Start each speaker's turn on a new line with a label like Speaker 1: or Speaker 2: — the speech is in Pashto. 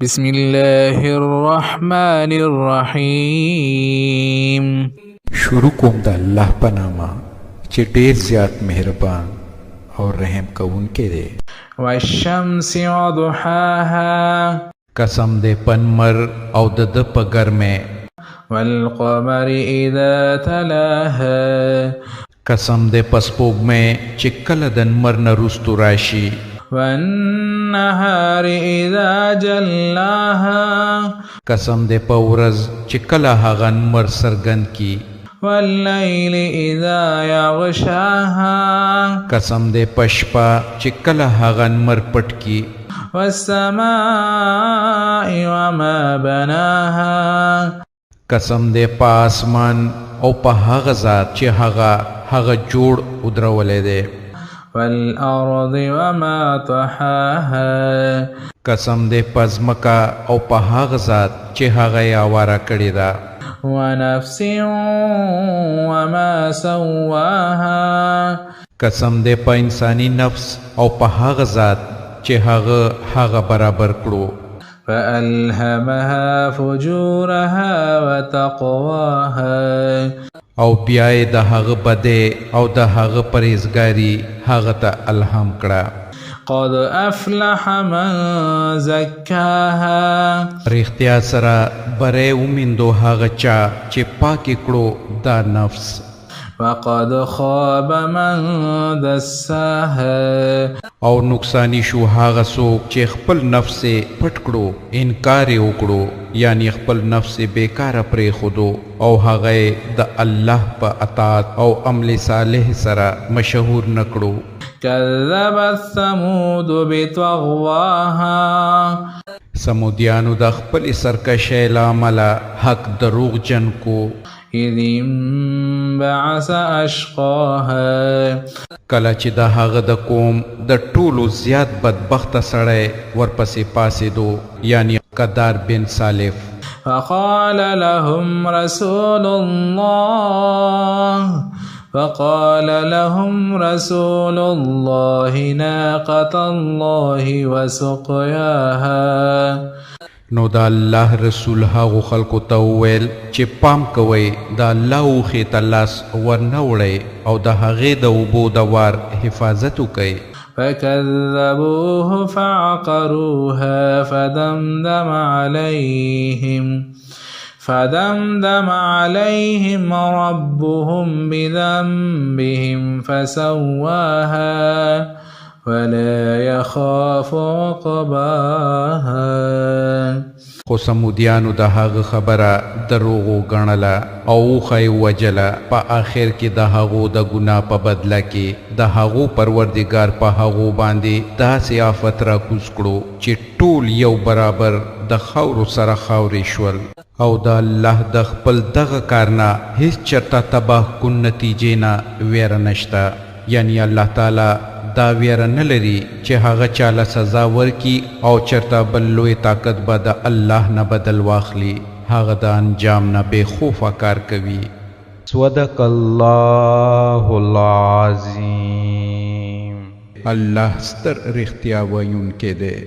Speaker 1: بسم الله الرحمن الرحیم.
Speaker 2: شروع کوم د الله په نامه چې ډیر زیات مهربان او رحم کوونکی دی.
Speaker 1: والشمس وضحاها
Speaker 2: قسم دې پنمر او د د په ګرمه.
Speaker 1: والقمر اذا تلاها
Speaker 2: قسم دې پسپوږمۍ چې کله د نمر نه وروستو راشي.
Speaker 1: والنهار اذا جلاها
Speaker 2: قسم دې په ورځ چې کله هغه نمر څرګند کی.
Speaker 1: والليل اذا يغشاها
Speaker 2: قسم دې په شپه چې کله هغه نمر پټ کی.
Speaker 1: والسماء وما بناها
Speaker 2: قسم دې په آسمان او په هغه ذات چې هغه جوړ ودرولې دی.
Speaker 1: والارض وما طحاها
Speaker 2: قسم دې په ځمکه او په هغه ذات چې هغه یې اواره کړې ده.
Speaker 1: ونفس وما سواها
Speaker 2: قسم دې په انساني نفس او په هغه ذات چې هغه برابر کړو.
Speaker 1: فألهمها فجورها وتقواها
Speaker 2: او بیا یې د هغه بدې او د هغه پرهیزګاري هغه ته الهام کړه.
Speaker 1: قد افلح من زکاها
Speaker 2: رښتیا سره بری ومیندو هغه چا چې پاکې کړو دا نفس.
Speaker 1: وقد خاب من دساها
Speaker 2: او نقصانی شو هغه څوک چې خپل نفس پټ کړو، انکار یې وکړو، یعنی خپل نفس بیکاره پرېښودو او هغه د الله په اطاعت او عمل صالح سره مشهور نه کړو.
Speaker 1: كذبت ثمود بطغواها
Speaker 2: سمودیانو د خپل سرکشۍ له امله حق دروغ جن کو.
Speaker 1: إذ انبعث أشقاها
Speaker 2: کله چې د هغه د قوم د ټولو زیات بدبخته سړی ورپسې پاسېدو، یعنی قدار بن سالف.
Speaker 1: فقال لهم رسول الله ناقة الله وسقياها.
Speaker 2: نو دا الله رسول هغو خلکو ته وویل چې پام کوئ د الله اوښې ته لاس ورنه وړئ او د هغې د اوبو د وار حفاظت وکئ.
Speaker 1: فكذبوه فعقروها فدمدم عليهم ربهم بذنبهم فسواها ولا يخاف عقباها.
Speaker 2: خو سمودیانو د هغه خبره دروغ وګڼله او اوښه یې وجله. په آخر کې د هغو د ګناه په بدله کې د هغو پروردګار په هغو باندې داسې آفت راکوز کړو چې ټول یو برابر د خاورو سره خاورې شول. او د الله د خپل دغه کار نه هیڅ چرته تباه کن نتیجې نه ویره نشته. یعنی الله تعالی دا ویره نه لري چې هغه چاله سزا ورکي او چرته بل لوی طاقت به د الله نه بدل واخلي. هغه د انجام نه بې خوفه کار کوي. صدق الله العظیم. الله ستر رښتیا ویونکی دی.